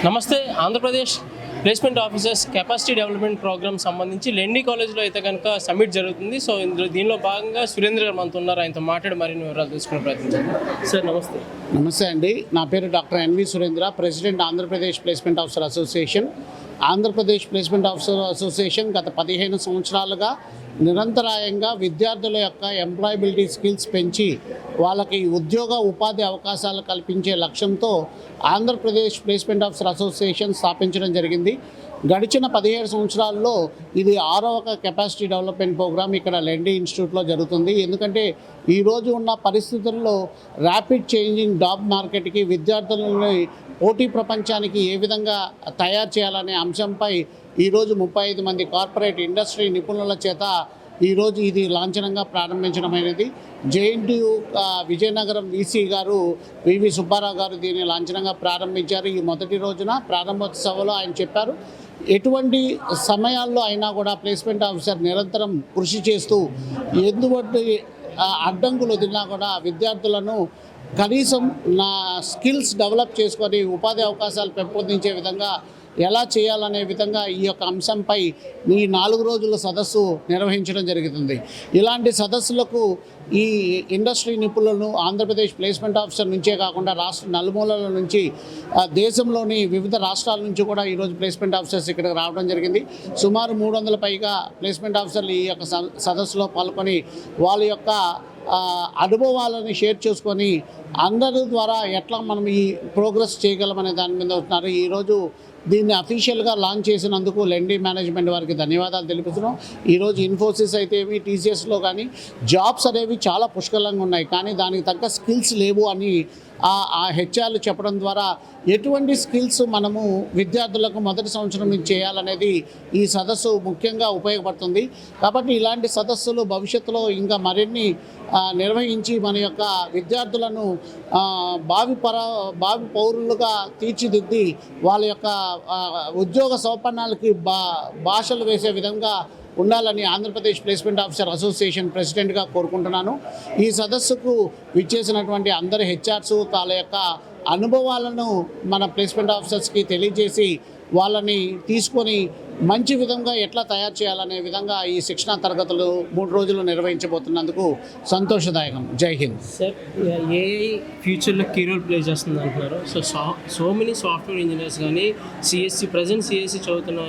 నమస్తే. Andhra Pradesh placement officers capacity development programme సంబంధించి లెండి కాలేజ్లో అయితే కనుక సమ్మిట్ జరుగుతుంది. సో దీనిలో భాగంగా సురేంద్ర గారు మనతో ఉన్నారు. ఆయనతో మాట్లాడి మరిన్ని వివరాలు తెలుసుకునే ప్రయత్నించారు. సార్ నమస్తే. నమస్తే అండి. నా పేరు doctor N V Surendra, president Andhra Pradesh placement officer association. Andhra Pradesh placement officer association గత 15 సంవత్సరాలుగా నిరంతరాయంగా విద్యార్థుల యొక్క ఎంప్లాయబిలిటీ స్కిల్స్ పెంచి వాళ్ళకి ఉద్యోగ ఉపాధి అవకాశాలు కల్పించే లక్ష్యంతో ఆంధ్రప్రదేశ్ ప్లేస్మెంట్ ఆఫీసర్ అసోసియేషన్ స్థాపించడం జరిగింది. గడిచిన 17 సంవత్సరాల్లో ఇది 6వ కెపాసిటీ డెవలప్మెంట్ ప్రోగ్రామ్ ఇక్కడ లెండి ఇన్స్టిట్యూట్లో జరుగుతుంది. ఎందుకంటే ఈరోజు ఉన్న పరిస్థితుల్లో ర్యాపిడ్ చేంజింగ్ జాబ్ మార్కెట్కి విద్యార్థులని పోటీ ప్రపంచానికి ఏ విధంగా తయారు చేయాలనే అంశంపై ఈరోజు 35 మంది కార్పొరేట్ ఇండస్ట్రీ నిపుణుల చేత ఈరోజు ఇది లాంఛనంగా ప్రారంభించడమైనది. జేఎన్టీయూ విజయనగరం వీసీ గారు వివి సుబ్బారావు గారు దీన్ని లాంఛనంగా ప్రారంభించారు. ఈ మొదటి రోజున ప్రారంభోత్సవంలో ఆయన చెప్పారు, ఎటువంటి సమయాల్లో అయినా కూడా ప్లేస్మెంట్ ఆఫీసర్ నిరంతరం కృషి చేస్తూ ఎందుకంటే అడ్డంకులు వదిలినా కూడా విద్యార్థులను కనీసం నా స్కిల్స్ డెవలప్ చేసుకొని ఉపాధి అవకాశాలు పెంపొందించే విధంగా ఎలా చేయాలనే విధంగా ఈ యొక్క అంశంపై ఈ 4 రోజుల సదస్సు నిర్వహించడం జరుగుతుంది. ఇలాంటి సదస్సులకు ఈ ఇండస్ట్రీ నిపుణులను ఆంధ్రప్రదేశ్ ప్లేస్మెంట్ ఆఫీసర్ నుంచే కాకుండా రాష్ట్ర నలుమూలల నుంచి దేశంలోని వివిధ రాష్ట్రాల నుంచి కూడా ఈరోజు ప్లేస్మెంట్ ఆఫీసర్స్ ఇక్కడికి రావడం జరిగింది. సుమారు 300 పైగా ప్లేస్మెంట్ ఆఫీసర్లు ఈ యొక్క సదస్సులో పాల్గొని వాళ్ళ యొక్క అనుభవాలను షేర్ చేసుకొని అందరి ద్వారా ఎట్లా మనం ఈ ప్రోగ్రెస్ చేయగలమనే దాని మీద వస్తున్నారు. ఈరోజు దీన్ని అఫీషియల్గా లాంచ్ చేసినందుకు లెండి మేనేజ్మెంట్ వారికి ధన్యవాదాలు తెలుపుతున్నాం. ఈరోజు ఇన్ఫోసిస్ అయితే ఏమి టీసీఎస్లో కానీ జాబ్స్ అనేవి చాలా పుష్కలంగా ఉన్నాయి, కానీ దానికి తగ్గ స్కిల్స్ లేవు అని ఆ హెచ్ఆర్లు చెప్పడం ద్వారా ఎటువంటి స్కిల్స్ మనము విద్యార్థులకు మొదటి సంవత్సరం నుంచి చేయాలనేది ఈ సదస్సు ముఖ్యంగా ఉపయోగపడుతుంది. కాబట్టి ఇలాంటి సదస్సులు భవిష్యత్తులో ఇంకా మరిన్ని నిర్వహించి మన యొక్క విద్యార్థులను భావి పౌరులుగా తీర్చిదిద్ది వాళ్ళ యొక్క ఉద్యోగ సౌపన్నాలకి భాషలు వేసే విధంగా ఉండాలని ఆంధ్రప్రదేశ్ ప్లేస్మెంట్ ఆఫీసర్ అసోసియేషన్ ప్రెసిడెంట్గా కోరుకుంటున్నాను. ఈ సదస్సుకు విచ్చేసినటువంటి అందరి హెచ్ఆర్స్ వాళ్ళ యొక్క అనుభవాలను మన ప్లేస్మెంట్ ఆఫీసర్స్కి తెలియజేసి వాళ్ళని తీసుకొని మంచి విధంగా ఎట్లా తయారు చేయాలనే విధంగా ఈ శిక్షణా తరగతులు 3 రోజులు నిర్వహించబోతున్నందుకు సంతోషదాయకం. జై హింద్. సార్, ఏఐ ఫ్యూచర్లో కీ రోల్ ప్లే చేస్తుంది అంటున్నారు. సో మెనీ సాఫ్ట్వేర్ ఇంజనీర్స్ కానీ ప్రజెంట్ సిఎస్సి చదువుతున్న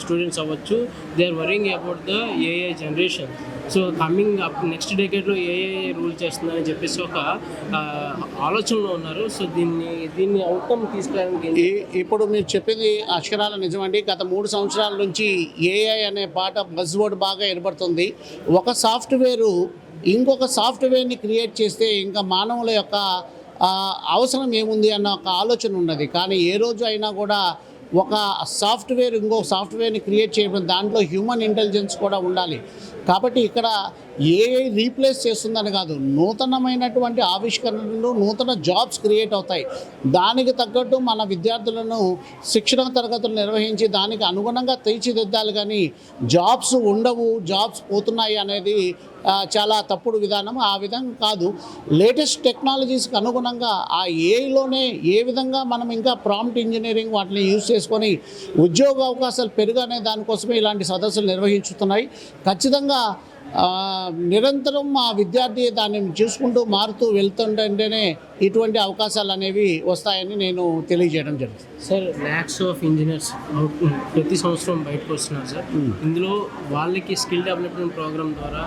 స్టూడెంట్స్ అవ్వచ్చు, they are worrying about the AI generation. So coming next డెకేడ్లో ఏఐ రూల్ చేస్తుందని చెప్పేసి ఒక ఆలోచనలో ఉన్నారు. సో దీన్ని అవుట్కమ్ తీసుకురావడానికి ఇప్పుడు మీరు చెప్పింది అక్షరాల నిజమండి. గత 3 సంవత్సరాల నుంచి ఏఐ అనే పాట బజ్వర్డ్ బాగా ఏర్పడుతుంది. ఒక సాఫ్ట్వేరు ఇంకొక సాఫ్ట్వేర్ని క్రియేట్ చేస్తే ఇంకా మానవుల యొక్క అవసరం ఏముంది అన్న ఒక ఆలోచన ఉన్నది. కానీ ఏ రోజు అయినా కూడా ఒక సాఫ్ట్వేర్ ఇంకో సాఫ్ట్వేర్ని క్రియేట్ చేయడం దాంట్లో హ్యూమన్ ఇంటెలిజెన్స్ కూడా ఉండాలి. కాబట్టి ఇక్కడ ఏఐ రీప్లేస్ చేస్తుందని కాదు, నూతనమైనటువంటి ఆవిష్కరణలు, నూతన జాబ్స్ క్రియేట్ అవుతాయి. దానికి తగ్గట్టు మన విద్యార్థులను శిక్షణ తరగతులు నిర్వహించి దానికి అనుగుణంగా తీర్చిదిద్దాలి. కానీ జాబ్స్ ఉండవు, జాబ్స్ పోతున్నాయి అనేది చాలా తప్పుడు విధానం. ఆ విధంగా కాదు, లేటెస్ట్ టెక్నాలజీస్కి అనుగుణంగా ఆ ఏఐలోనే ఏ విధంగా మనం ఇంకా ప్రాంప్ట్ ఇంజనీరింగ్ వాటిని యూజ్ చేసుకొని ఉద్యోగ అవకాశాలు పెరుగనే దానికోసమే ఇలాంటి సదస్సులు నిర్వహించుతున్నాయి. ఖచ్చితంగా నిరంతరం మా విద్యార్థి దాన్ని చూసుకుంటూ మారుతూ వెళ్తుంటేనే ఇటువంటి అవకాశాలు అనేవి వస్తాయని నేను తెలియజేయడం జరుగుతుంది. సార్, ల్యాక్స్ ఆఫ్ ఇంజనీర్స్ ప్రతి సంవత్సరం బయటకు వస్తున్నారు సార్. ఇందులో వాళ్ళకి స్కిల్ డెవలప్మెంట్ ప్రోగ్రామ్ ద్వారా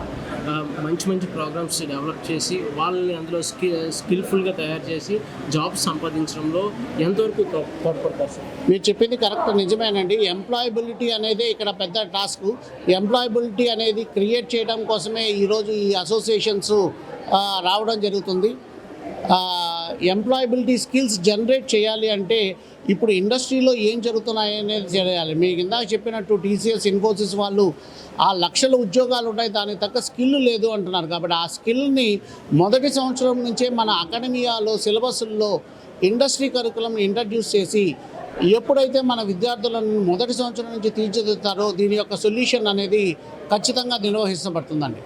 మంచి ప్రోగ్రామ్స్ డెవలప్ చేసి వాళ్ళని అందులో స్కిల్ఫుల్గా తయారు చేసి జాబ్స్ సంపాదించడంలో ఎంతవరకు తోడ్పడతారు సార్? మీరు చెప్పింది కరెక్ట్, నిజమేనండి. ఎంప్లాయబిలిటీ అనేది ఇక్కడ పెద్ద టాస్క్. ఎంప్లాయబిలిటీ అనేది క్రియేట్ చేయడం కోసమే ఈరోజు ఈ అసోసియేషన్స్ రావడం జరుగుతుంది. ఎంప్లాయబిలిటీ స్కిల్స్ జనరేట్ చేయాలి అంటే ఇప్పుడు ఇండస్ట్రీలో ఏం జరుగుతున్నాయి అనేది చేయాలి. మీకు ఇందాక చెప్పినట్టు టీసీఎస్, ఇన్ఫోసిస్ వాళ్ళు ఆ లక్షల ఉద్యోగాలు ఉన్నాయి, దానికి తగ్గ స్కిల్ లేదు అంటున్నారు. కాబట్టి ఆ స్కిల్ని మొదటి సంవత్సరం నుంచే మన అకాడమియాలో సిలబస్లో ఇండస్ట్రీ కరికులంని ఇంట్రడ్యూస్ చేసి ఎప్పుడైతే మన విద్యార్థులను మొదటి సంవత్సరం నుంచి తీర్చిదిద్దుతారో దీని యొక్క సొల్యూషన్ అనేది ఖచ్చితంగా నిర్వహించబడుతుందండి.